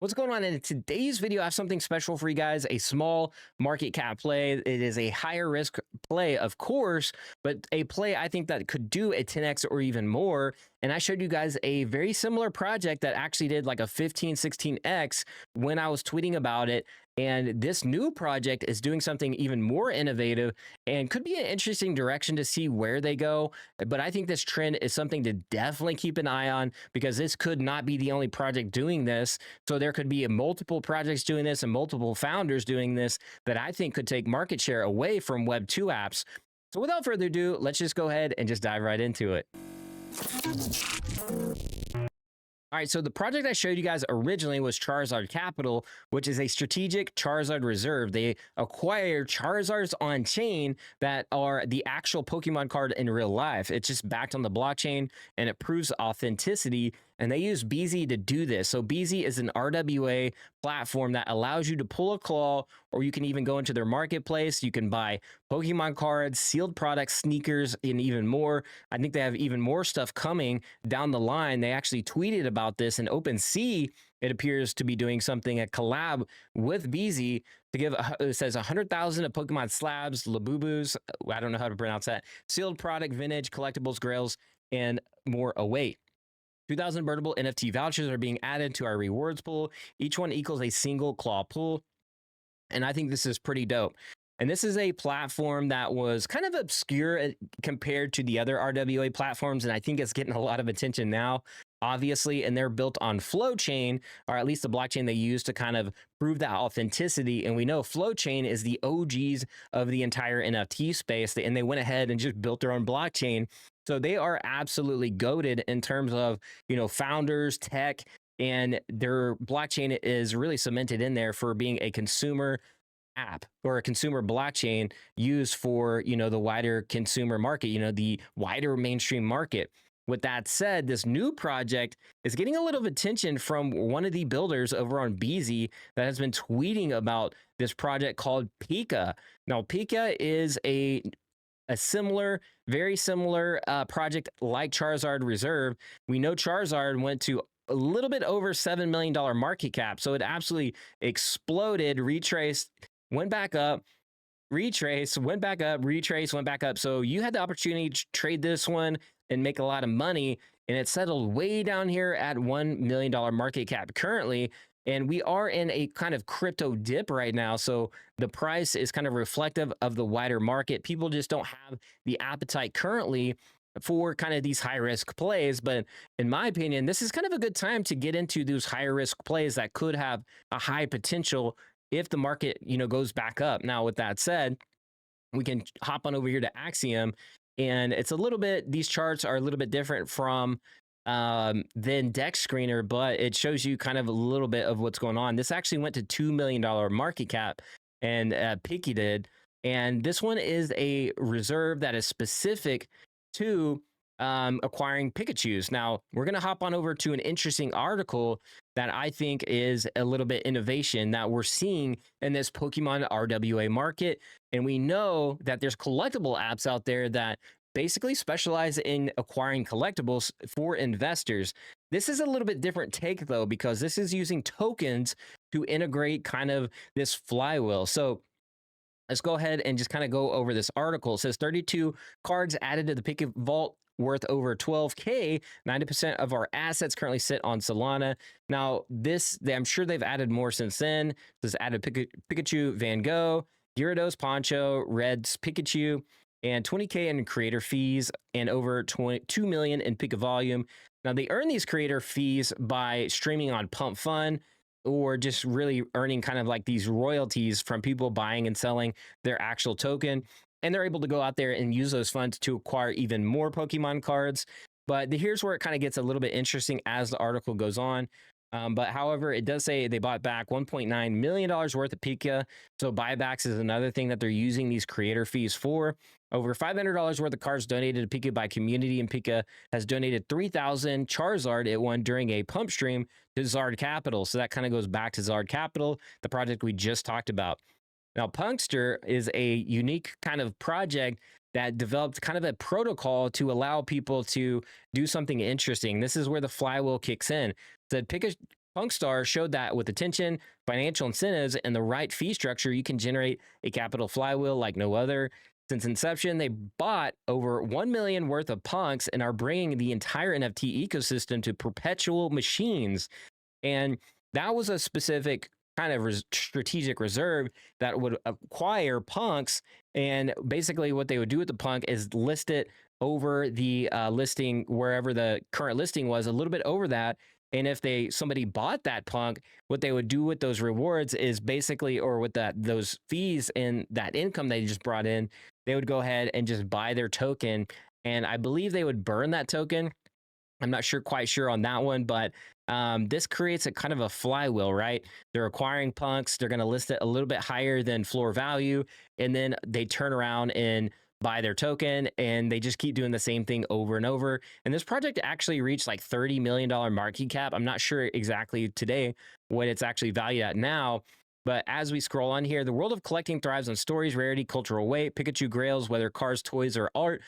What's going on? In today's video, I have something special for you guys, a small market cap play. It is a higher risk play, of course, but a play I think that could do a 10x or even more. And I showed you guys a very similar project that actually did like a 15, 16x when I was tweeting about it. And this new project is doing something even more innovative and could be an interesting direction to see where they go. But I think this trend is something to definitely keep an eye on because this could not be the only project doing this. So there could be multiple projects doing this and multiple founders doing this that I think could take market share away from Web2 apps. So without further ado, let's just go ahead and just dive right into it. All right, so the project I showed you guys originally was Charizard Capital, which is a strategic Charizard reserve. They acquire Charizards on chain that are the actual Pokemon card in real life. It's just backed on the blockchain and it proves authenticity. And they use Beezy to do this. So Beezy is an RWA platform that allows you to pull a claw, or you can even go into their marketplace. You can buy Pokemon cards, sealed products, sneakers, and even more. I think they have even more stuff coming down the line. They actually tweeted about this, and OpenSea, it appears to be doing something, a collab with Beezy to give, it says 100,000 of Pokemon slabs, Labubus, I don't know how to pronounce that, sealed product, vintage, collectibles, grails, and more await. 2,000 birdable NFT vouchers are being added to our rewards pool. Each one equals a single claw pool. And I think this is pretty dope. And this is a platform that was kind of obscure compared to the other RWA platforms. And I think it's getting a lot of attention now, obviously. And they're built on Flowchain, or at least the blockchain they use to kind of prove that authenticity. And we know Flowchain is the OGs of the entire NFT space. And they went ahead and just built their own blockchain. So they are absolutely goated in terms of, founders, tech, and their blockchain is really cemented in there for being a consumer app or a consumer blockchain used for, the wider consumer market, the wider mainstream market. With that said, this new project is getting a little attention from one of the builders over on Beezy that has been tweeting about this project called Pika. Now, Pika is a similar, very similar project like Charizard Reserve. We know Charizard went to a little bit over $7 million market cap. So it absolutely exploded, retraced, went back up, retrace, went back up, retrace, went back up. So you had the opportunity to trade this one and make a lot of money. And it settled way down here at $1 million market cap currently. And we are in a kind of crypto dip right now. So the price is kind of reflective of the wider market. People just don't have the appetite currently for kind of these high risk plays. But in my opinion, this is kind of a good time to get into those higher risk plays that could have a high potential if the market, goes back up. Now, with that said, we can hop on over here to Axiom. And it's a little bit, these charts are a little bit different from than Dex Screener, but it shows you kind of a little bit of what's going on. This actually went to $2 million market cap, and Pika did. And this one is a reserve that is specific to acquiring Pikachus. Now, we're going to hop on over to an interesting article that I think is a little bit innovation that we're seeing in this Pokemon RWA market. And we know that there's collectible apps out there that basically specialize in acquiring collectibles for investors. This is a little bit different take though, because this is using tokens to integrate kind of this flywheel. So let's go ahead and just kind of go over this article. It says 32 cards added to the Pika Vault worth over 12K. 90% of our assets currently sit on Solana. Now, I'm sure they've added more since then. This added Pikachu, Van Gogh, Gyarados, Poncho, Reds, Pikachu, and 20K in creator fees and over 2 million in Pika volume. Now, they earn these creator fees by streaming on Pump Fun, or just really earning kind of like these royalties from people buying and selling their actual token. And they're able to go out there and use those funds to acquire even more Pokemon cards. But here's where it kind of gets a little bit interesting as the article goes on. But however, it does say they bought back $1.9 million worth of Pika. So buybacks is another thing that they're using these creator fees for. Over $500 worth of cards donated to Pika by community, and Pika has donated 3,000 Charizard it won during a pump stream to Zard Capital. So that kind of goes back to Zard Capital, the project we just talked about. Now, Punkster is a unique kind of project that developed kind of a protocol to allow people to do something interesting. This is where the flywheel kicks in. Said Punkstar showed that with attention, financial incentives, and the right fee structure, you can generate a capital flywheel like no other. Since inception, they bought over 1 million worth of punks and are bringing the entire NFT ecosystem to perpetual machines. And that was a specific kind of strategic reserve that would acquire punks. And basically, what they would do with the punk is list it over the listing wherever the current listing was, a little bit over that. And if somebody bought that punk, what they would do with those rewards is basically, or with those fees and that income they just brought in, they would go ahead and just buy their token. And I believe they would burn that token. I'm not quite sure on that one, but this creates a kind of a flywheel, right? They're acquiring punks, they're going to list it a little bit higher than floor value, and then they turn around and buy their token, and they just keep doing the same thing over and over. And this project actually reached like $30 million market cap. I'm not sure exactly today what it's actually valued at now. But as we scroll on here, the world of collecting thrives on stories, rarity, cultural weight. Pikachu grails, whether cars, toys, or art,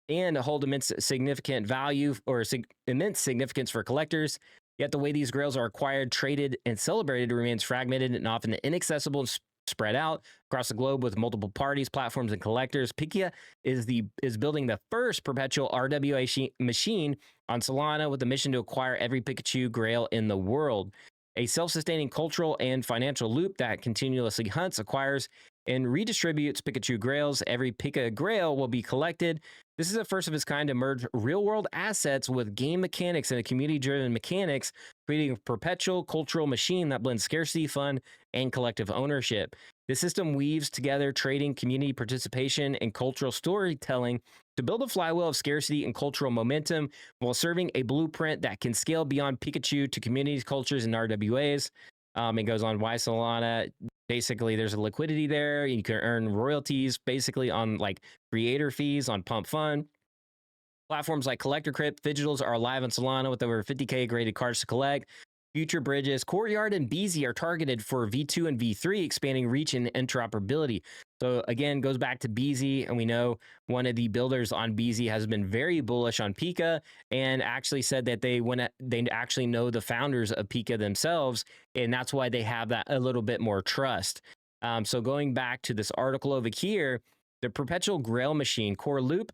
and hold immense significant value or immense significance for collectors. Yet the way these grails are acquired, traded, and celebrated remains fragmented and often inaccessible and spread out across the globe with multiple parties, platforms, and collectors. Pika is building the first perpetual RWA machine on Solana with the mission to acquire every Pikachu grail in the world. A self-sustaining cultural and financial loop that continuously hunts, acquires, and redistributes Pikachu grails. Every Pika grail will be collected. This is the first of its kind to merge real-world assets with game mechanics and a community-driven mechanics, creating a perpetual cultural machine that blends scarcity, fun, and collective ownership. The system weaves together trading, community participation, and cultural storytelling to build a flywheel of scarcity and cultural momentum while serving a blueprint that can scale beyond Pikachu to communities, cultures, and RWAs. It goes on why Solana. Basically, there's a liquidity there. You can earn royalties basically on like creator fees on Pump Fun. Platforms like Collector Crypt, Digitals are live on Solana with over 50K graded cards to collect. Future Bridges, Courtyard, and Beezy are targeted for V2 and V3, expanding reach and interoperability. So again, goes back to Beezy, and we know one of the builders on Beezy has been very bullish on Pika and actually said that they actually know the founders of Pika themselves, and that's why they have that a little bit more trust. So going back to this article over here, the Perpetual Grail Machine Core Loop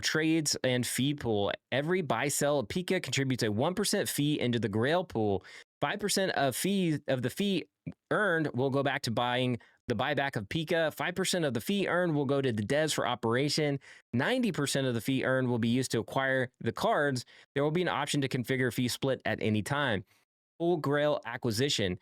trades and fee pool. Every buy sell of Pika contributes a 1% fee into the Grail pool. 5% of the fee earned will go back to buying the buyback of Pika. 5% of the fee earned will go to the devs for operation. 90% of the fee earned will be used to acquire the cards. There will be an option to configure fee split at any time. Full Grail acquisition.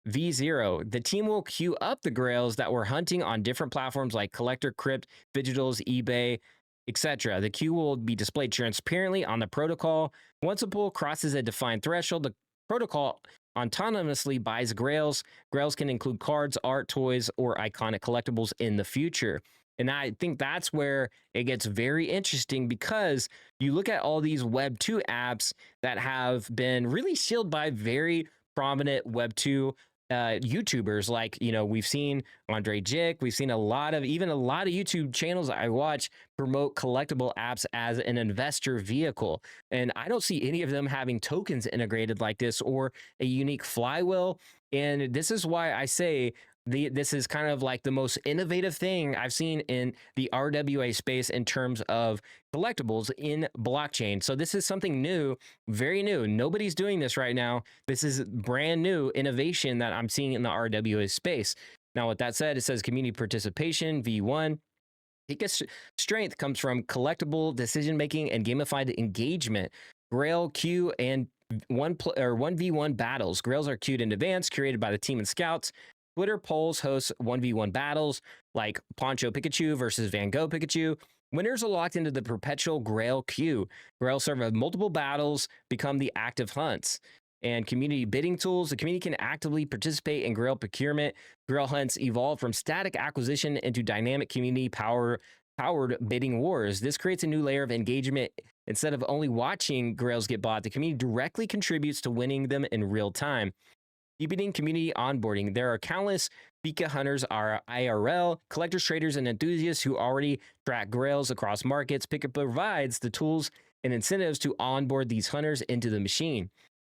V0, the team will queue up the grails that we're hunting on different platforms like Collector Crypt, Digitals, eBay, etc. The queue will be displayed transparently on the protocol. Once a pool crosses a defined threshold, the protocol autonomously buys grails. Grails can include cards, art, toys, or iconic collectibles in the future. And I think that's where it gets very interesting, because you look at all these Web 2 apps that have been really shielded by very prominent Web 2 YouTubers. Like, we've seen Andre Jick, we've seen a lot of YouTube channels I watch promote collectible apps as an investor vehicle, and I don't see any of them having tokens integrated like this or a unique flywheel. And this is why I say this is kind of like the most innovative thing I've seen in the RWA space in terms of collectibles in blockchain. So this is something new, very new. Nobody's doing this right now. This is brand new innovation that I'm seeing in the RWA space. Now, with that said, it says community participation, V1. Pika's strength comes from collectible decision-making and gamified engagement. Grail, queue, and 1v1 battles. Grails are queued in advance, created by the team and scouts. Twitter polls hosts 1v1 battles like Poncho Pikachu versus Van Gogh Pikachu. Winners are locked into the perpetual Grail queue. Grail serve multiple battles, become the active hunts. And community bidding tools. The community can actively participate in Grail procurement. Grail hunts evolve from static acquisition into dynamic community powered bidding wars. This creates a new layer of engagement. Instead of only watching Grails get bought, the community directly contributes to winning them in real time. Deepening community onboarding. There are countless Pika hunters, IRL, collectors, traders, and enthusiasts who already track grails across markets. Pika provides the tools and incentives to onboard these hunters into the machine.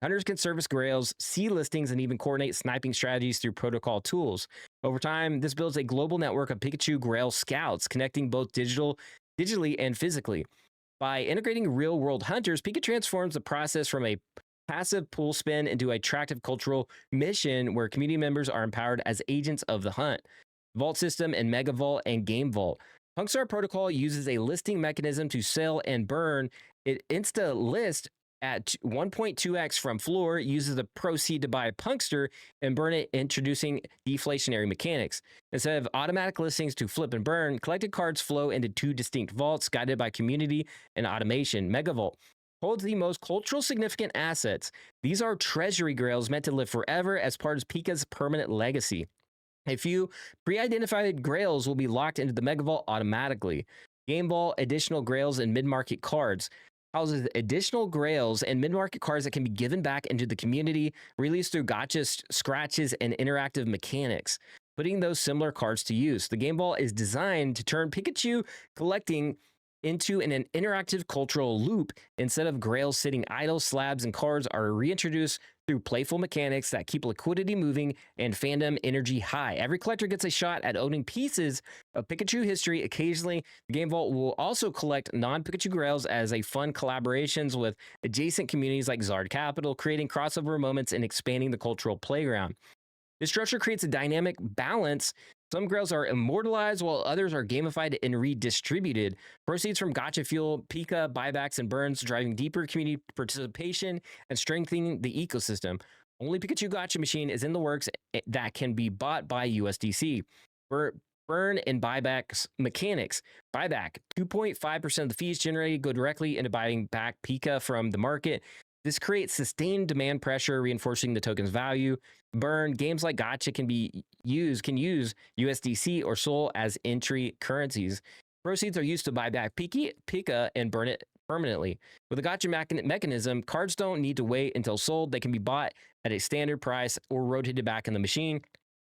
Hunters can service grails, see listings, and even coordinate sniping strategies through protocol tools. Over time, this builds a global network of Pikachu Grail scouts, connecting both digitally and physically. By integrating real-world hunters, Pika transforms the process from a passive pool spin into a attractive cultural mission where community members are empowered as agents of the hunt. Vault System and Mega Vault and Game Vault. Punkstar Protocol uses a listing mechanism to sell and burn. It insta list at 1.2x from floor, uses the proceed to buy a Punkster and burn it, introducing deflationary mechanics. Instead of automatic listings to flip and burn, collected cards flow into two distinct vaults guided by community and automation. Mega Vault holds the most cultural significant assets. These are treasury grails meant to live forever as part of Pika's permanent legacy. A few pre-identified grails will be locked into the Mega Vault automatically. Game Vault, additional grails and mid-market cards. Houses additional grails and mid-market cards that can be given back into the community, released through gotchas, scratches, and interactive mechanics, putting those similar cards to use. The Game Vault is designed to turn Pikachu collecting into an interactive cultural loop. Instead of grails sitting idle, slabs and cards are reintroduced through playful mechanics that keep liquidity moving and fandom energy high. Every collector gets a shot at owning pieces of Pikachu history. Occasionally, the Game Vault will also collect non-Pikachu grails as a fun collaborations with adjacent communities like Zard Capital, creating crossover moments and expanding the cultural playground. This structure creates a dynamic balance. Some grails are immortalized while others are gamified and redistributed. Proceeds from Gacha fuel Pika buybacks and burns, driving deeper community participation and strengthening the ecosystem. Only Pikachu Gacha machine is in the works that can be bought by USDC. Burn and buybacks mechanics. Buyback, 2.5% of the fees generated go directly into buying back Pika from the market. This creates sustained demand pressure, reinforcing the token's value. Burn, games like Gacha can use USDC or Sol as entry currencies. Proceeds are used to buy back Pika and burn it permanently. With a Gacha mechanism, cards don't need to wait until sold. They can be bought at a standard price or rotated back in the machine.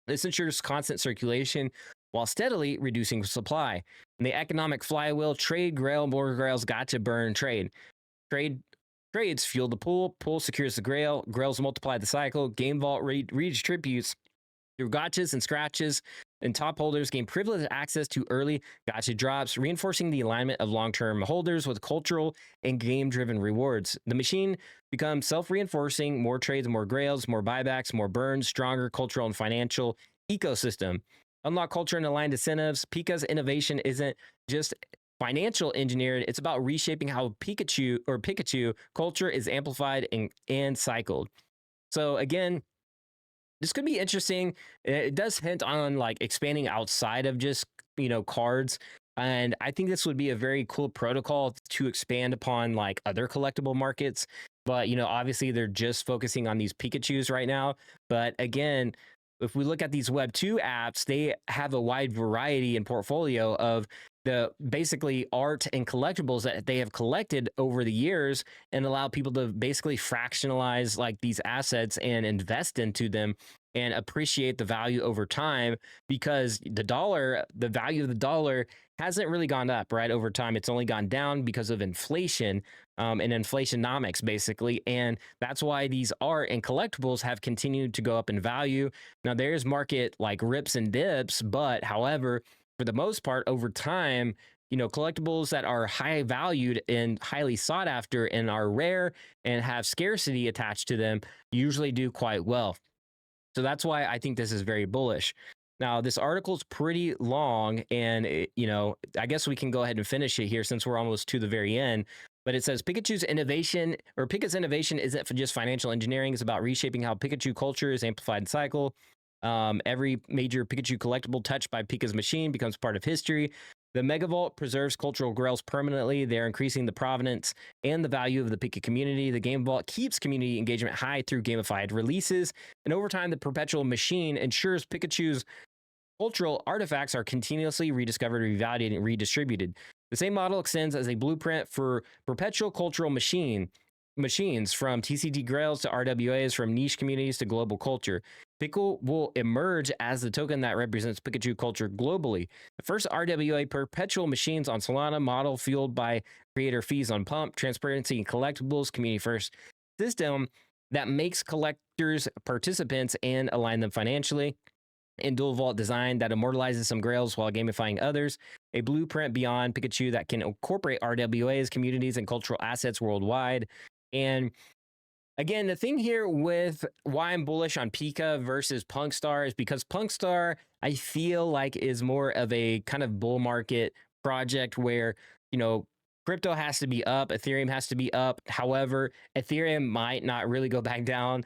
This ensures constant circulation while steadily reducing supply. In the economic flywheel, trade, grail, more grails, Gacha, burn, trade. Trades fuel the pool secures the grail, grails multiply the cycle, Game Vault redistributes through gotchas and scratches, and top holders gain privileged access to early gacha drops, reinforcing the alignment of long-term holders with cultural and game-driven rewards. The machine becomes self-reinforcing, more trades, more grails, more buybacks, more burns, stronger cultural and financial ecosystem. Unlock culture and aligned incentives. Pika's innovation isn't just financial engineered, it's about reshaping how Pikachu culture is amplified and cycled. So again, this could be interesting. It does hint on like expanding outside of just, cards. And I think this would be a very cool protocol to expand upon like other collectible markets. But, obviously they're just focusing on these Pikachus right now. But again, if we look at these Web2 apps, they have a wide variety and portfolio of the basically art and collectibles that they have collected over the years and allow people to basically fractionalize like these assets and invest into them and appreciate the value over time, because the value of the dollar hasn't really gone up, right? Over time, it's only gone down because of inflation and inflationomics, basically. And that's why these art and collectibles have continued to go up in value. Now, there's market like rips and dips, but however, for the most part, over time, collectibles that are high valued and highly sought after and are rare and have scarcity attached to them usually do quite well. So that's why I think this is very bullish. Now, this article is pretty long, and I guess we can go ahead and finish it here since we're almost to the very end. But it says Pika's innovation isn't for just financial engineering. It's about reshaping how Pikachu culture is amplified and cycle. Every major Pikachu collectible touched by Pika's machine becomes part of history. The Mega Vault preserves cultural grails permanently. They're increasing the provenance and the value of the Pika community. The Game Vault keeps community engagement high through gamified releases. And over time, the Perpetual Machine ensures Pikachu's cultural artifacts are continuously rediscovered, revalued, and redistributed. The same model extends as a blueprint for perpetual cultural machines, from TCG Grails to RWAs, from niche communities to global culture. Pika will emerge as the token that represents Pikachu culture globally. The first RWA perpetual machines on Solana, model fueled by creator fees on Pump, transparency and collectibles, community first system, that makes collectors participants and align them financially. In dual vault design that immortalizes some grails while gamifying others. A blueprint beyond Pikachu that can incorporate RWAs, communities, and cultural assets worldwide. And again, the thing here with why I'm bullish on Pika versus Punkstar is because Punkstar, I feel like, is more of a kind of bull market project where, you know, crypto has to be up, Ethereum has to be up. However, Ethereum might not really go back down,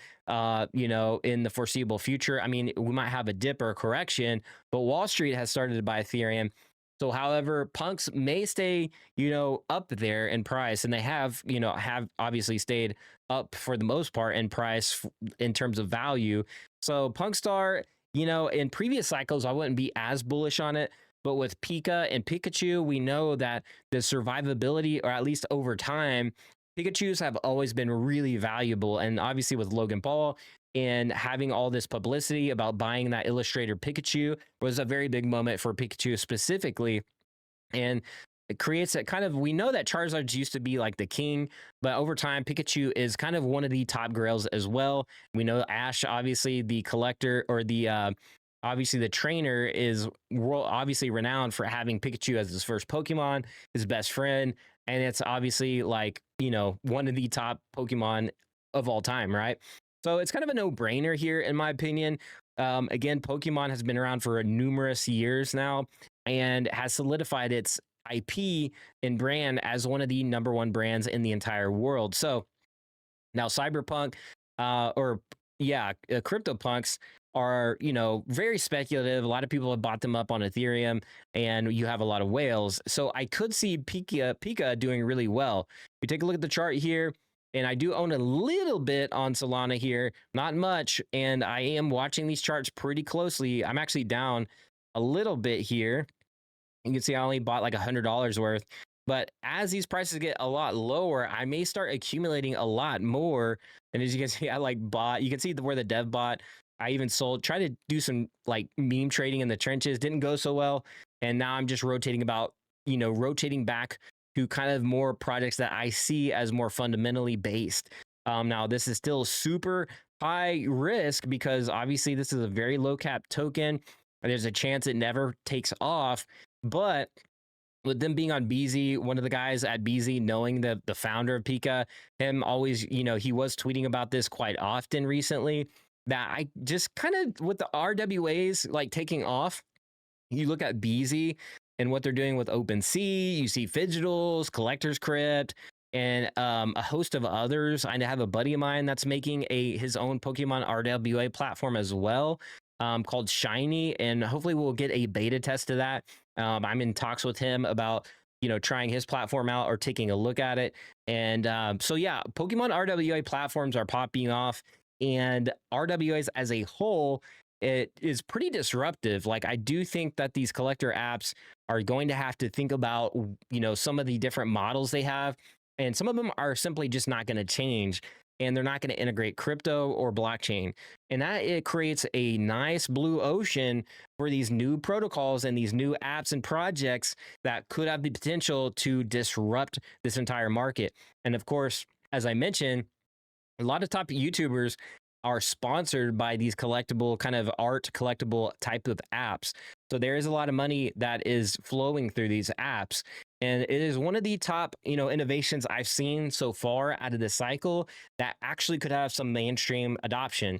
you know, in the foreseeable future. I mean, we might have a dip or a correction, but Wall Street has started to buy Ethereum. So, however, punks may stay, you know, up there in price, and they have, you know, have obviously stayed up for the most part in price in terms of value. So, Punkstar, you know, in previous cycles, I wouldn't be as bullish on it. But with Pika and Pikachu, we know that the survivability, or at least over time, Pikachus have always been really valuable. And obviously with Logan Paul and having all this publicity about buying that Illustrator Pikachu was a very big moment for Pikachu specifically. And it creates a kind of, we know that Charizard used to be like the king, but over time, Pikachu is kind of one of the top grails as well. We know Ash, obviously the collector, or the obviously the trainer, is obviously renowned for having Pikachu as his first Pokemon, his best friend. And it's obviously like, you know, one of the top Pokemon of all time, right? So it's kind of a no-brainer here, in my opinion. Again, Pokemon has been around for numerous years now and has solidified its IP and brand as one of the #1 brands in the entire world. So now Cyberpunk, CryptoPunks are, you know, very speculative. A lot of people have bought them up on Ethereum, and you have a lot of whales. So I could see Pika doing really well. You take a look at the chart here, and I do own a little bit on Solana here, not much, and I am watching these charts pretty closely. I'm actually down a little bit here. You can see I only bought like $100 worth. But as these prices get a lot lower, I may start accumulating a lot more. And as you can see, I like bought, you can see where the dev bought. I even sold, tried to do some like meme trading in the trenches, didn't go so well. And now I'm just rotating back to kind of more projects that I see as more fundamentally based. Now, this is still super high risk because obviously this is a very low cap token. And there's a chance it never takes off. But with them being on BZ, one of the guys at BZ, knowing the founder of Pika, him always, you know, he was tweeting about this quite often recently, that I just kind of, with the RWAs like taking off, you look at BZ and what they're doing with OpenSea, you see Fidgetals, Collector's Crypt, and a host of others. I have a buddy of mine that's making his own Pokemon RWA platform as well, called Shiny, and hopefully we'll get a beta test of that. I'm in talks with him about, you know, trying his platform out or taking a look at it. And so yeah, Pokemon RWA platforms are popping off, and RWAs as a whole, it is pretty disruptive. Like, I do think that these collector apps are going to have to think about, you know, some of the different models they have, and some of them are simply just not going to change, and they're not going to integrate crypto or blockchain. And that it creates a nice blue ocean for these new protocols and these new apps and projects that could have the potential to disrupt this entire market. And of course, as I mentioned, a lot of top YouTubers are sponsored by these collectible kind of art collectible type of apps. So there is a lot of money that is flowing through these apps. And it is one of the top, you know, innovations I've seen so far out of this cycle that actually could have some mainstream adoption.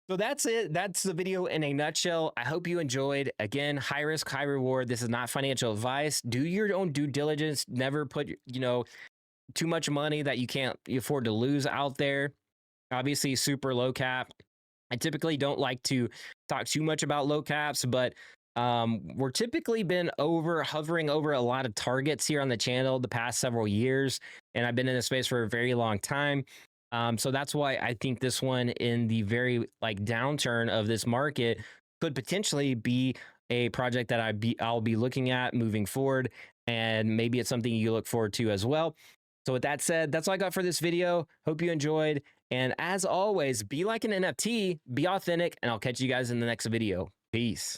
So that's it. That's the video in a nutshell. I hope you enjoyed. Again, high risk, high reward. This is not financial advice. Do your own due diligence. Never put, you know, too much money that you can't afford to lose out there. Obviously, super low cap. I typically don't like to talk too much about low caps, but we're typically been hovering over a lot of targets here on the channel the past several years, and I've been in this space for a very long time. So that's why I think this one, in the very like downturn of this market, could potentially be a project that I'll be looking at moving forward, and maybe it's something you look forward to as well. So with that said, that's all I got for this video. Hope you enjoyed. And as always, be like an NFT, be authentic, and I'll catch you guys in the next video. Peace.